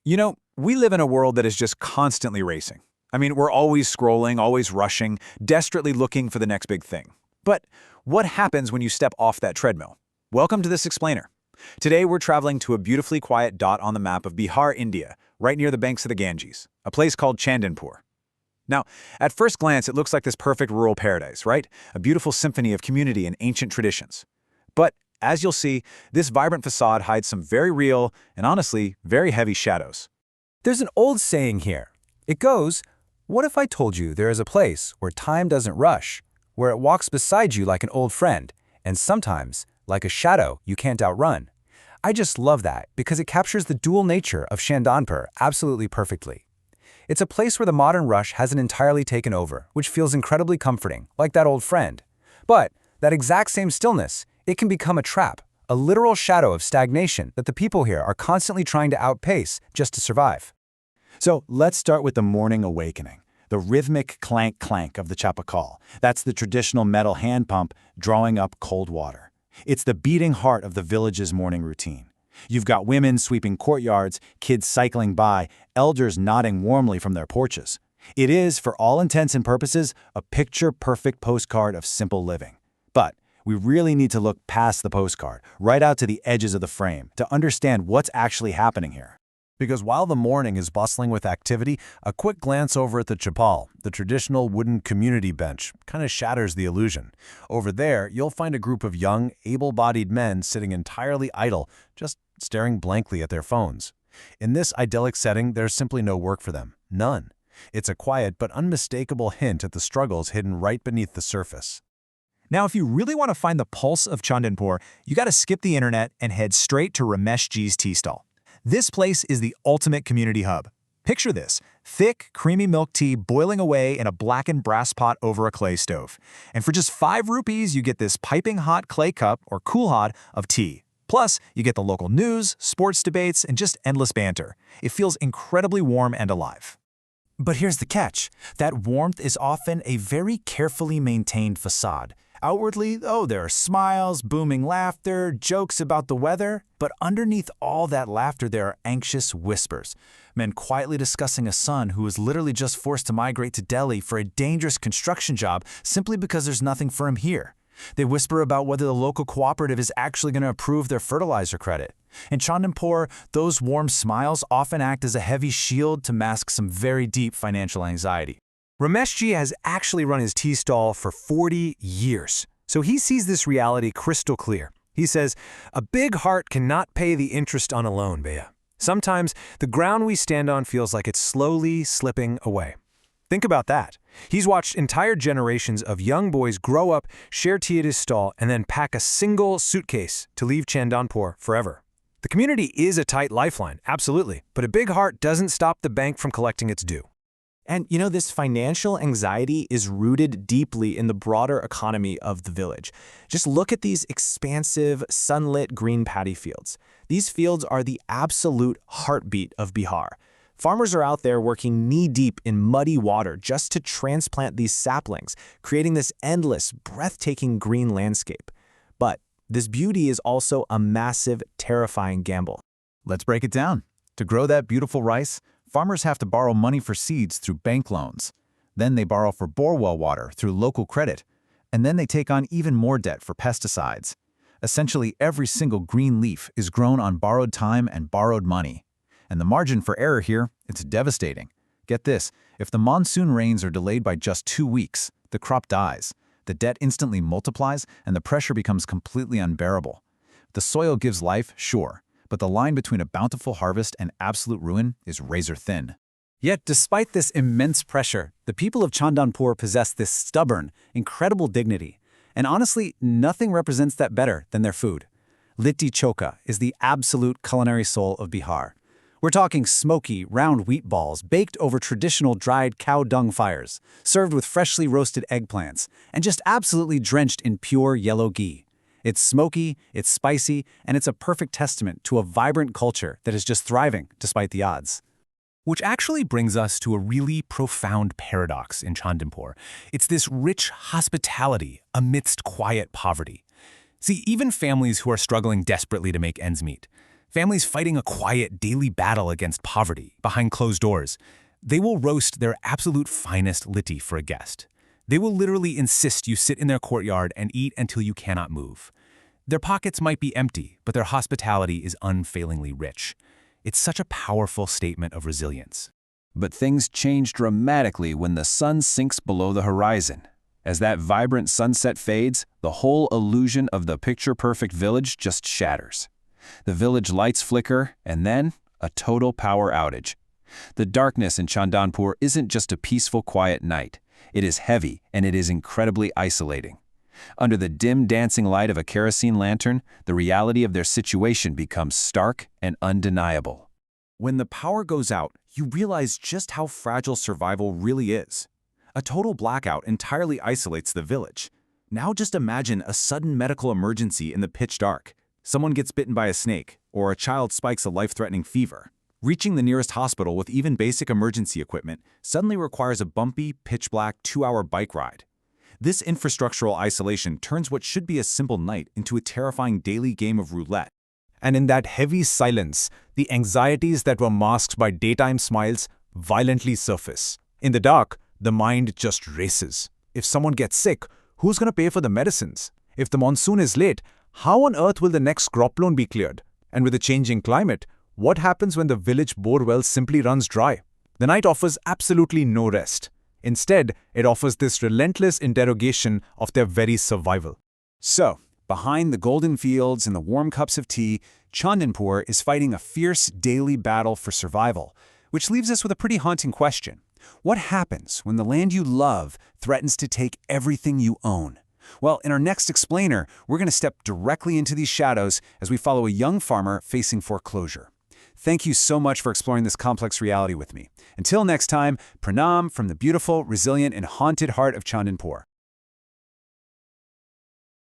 We live in a world that is just constantly racing. I mean, we're always scrolling, always rushing, desperately looking for the next big thing. But what happens when you step off that treadmill? Welcome to this explainer. Today we're traveling to a beautifully quiet dot on the map of Bihar, India, right near the banks of the Ganges, a place called Chandanpur. Now, at first glance, it looks like this perfect rural paradise, right? A beautiful symphony of community and ancient traditions. But as you'll see, this vibrant facade hides some very real and honestly, very heavy shadows. There's an old saying here. It goes, what if I told you there is a place where time doesn't rush, where it walks beside you like an old friend, and sometimes like a shadow you can't outrun? I just love that because it captures the dual nature of Chandanpur absolutely perfectly. It's a place where the modern rush hasn't entirely taken over, which feels incredibly comforting, like that old friend. But that exact same stillness, it can become a trap, a literal shadow of stagnation that the people here are constantly trying to outpace just to survive. So let's start with the morning awakening, the rhythmic clank-clank of the chapakal. That's the traditional metal hand pump drawing up cold water. It's the beating heart of the village's morning routine. You've got women sweeping courtyards, kids cycling by, elders nodding warmly from their porches. It is, for all intents and purposes, a picture-perfect postcard of simple living. But we really need to look past the postcard, right out to the edges of the frame, to understand what's actually happening here. Because while the morning is bustling with activity, a quick glance over at the chapal, the traditional wooden community bench, kind of shatters the illusion. Over there, you'll find a group of young, able-bodied men sitting entirely idle, just staring blankly at their phones. In this idyllic setting, there's simply no work for them. None. It's a quiet but unmistakable hint at the struggles hidden right beneath the surface. Now, if you really want to find the pulse of Chandanpur, you got to skip the internet and head straight to Rameshji's tea stall. This place is the ultimate community hub. Picture this, thick, creamy milk tea boiling away in a blackened brass pot over a clay stove. And for just 5 rupees, you get this piping hot clay cup, or kulhad, of tea. Plus, you get the local news, sports debates, and just endless banter. It feels incredibly warm and alive. But here's the catch. That warmth is often a very carefully maintained facade. Outwardly, there are smiles, booming laughter, jokes about the weather, but underneath all that laughter there are anxious whispers. Men quietly discussing a son who was literally just forced to migrate to Delhi for a dangerous construction job simply because there's nothing for him here. They whisper about whether the local cooperative is actually going to approve their fertilizer credit. In Chandanpur, those warm smiles often act as a heavy shield to mask some very deep financial anxiety. Rameshji has actually run his tea stall for 40 years, so he sees this reality crystal clear. He says, a big heart cannot pay the interest on a loan, Bea. Sometimes the ground we stand on feels like it's slowly slipping away. Think about that. He's watched entire generations of young boys grow up, share tea at his stall, and then pack a single suitcase to leave Chandanpur forever. The community is a tight lifeline, absolutely, but a big heart doesn't stop the bank from collecting its due. And this financial anxiety is rooted deeply in the broader economy of the village. Just look at these expansive, sunlit green paddy fields. These fields are the absolute heartbeat of Bihar. Farmers are out there working knee-deep in muddy water just to transplant these saplings, creating this endless, breathtaking green landscape. But this beauty is also a massive, terrifying gamble. Let's break it down. To grow that beautiful rice, farmers have to borrow money for seeds through bank loans. Then they borrow for borewell water through local credit. And then they take on even more debt for pesticides. Essentially, every single green leaf is grown on borrowed time and borrowed money. And the margin for error here, it's devastating. Get this, if the monsoon rains are delayed by just 2 weeks, the crop dies. The debt instantly multiplies and the pressure becomes completely unbearable. The soil gives life, sure, but the line between a bountiful harvest and absolute ruin is razor thin. Yet despite this immense pressure, the people of Chandanpur possess this stubborn, incredible dignity. And honestly, nothing represents that better than their food. Litti Chokha is the absolute culinary soul of Bihar. We're talking smoky, round wheat balls baked over traditional dried cow dung fires, served with freshly roasted eggplants, and just absolutely drenched in pure yellow ghee. It's smoky, it's spicy, and it's a perfect testament to a vibrant culture that is just thriving despite the odds. Which actually brings us to a really profound paradox in Chandanpur. It's this rich hospitality amidst quiet poverty. See, even families who are struggling desperately to make ends meet, Families fighting a quiet daily battle against poverty behind closed doors. They will roast their absolute finest litti for a guest. They will literally insist you sit in their courtyard and eat until you cannot move. Their pockets might be empty, but their hospitality is unfailingly rich. It's such a powerful statement of resilience. But things change dramatically when the sun sinks below the horizon. As that vibrant sunset fades, the whole illusion of the picture-perfect village just shatters. The village lights flicker, and then a total power outage. The darkness in Chandanpur isn't just a peaceful, quiet night. It is heavy, and it is incredibly isolating. Under the dim, dancing light of a kerosene lantern, the reality of their situation becomes stark and undeniable. When the power goes out, you realize just how fragile survival really is. A total blackout entirely isolates the village. Now just imagine a sudden medical emergency in the pitch dark. Someone gets bitten by a snake, or a child spikes a life-threatening fever. Reaching the nearest hospital with even basic emergency equipment suddenly requires a bumpy, pitch-black 2-hour bike ride. This infrastructural isolation turns what should be a simple night into a terrifying daily game of roulette. And in that heavy silence, the anxieties that were masked by daytime smiles violently surface. In the dark, the mind just races. If someone gets sick, who's going to pay for the medicines? If the monsoon is late, how on earth will the next crop loan be cleared? And with the changing climate, what happens when the village bore well simply runs dry? The night offers absolutely no rest. Instead, it offers this relentless interrogation of their very survival. So, behind the golden fields and the warm cups of tea, Chandanpur is fighting a fierce daily battle for survival, which leaves us with a pretty haunting question. What happens when the land you love threatens to take everything you own? Well, in our next explainer, we're going to step directly into these shadows as we follow a young farmer facing foreclosure. Thank you so much for exploring this complex reality with me. Until next time, pranam from the beautiful, resilient, and haunted heart of Chandanpur.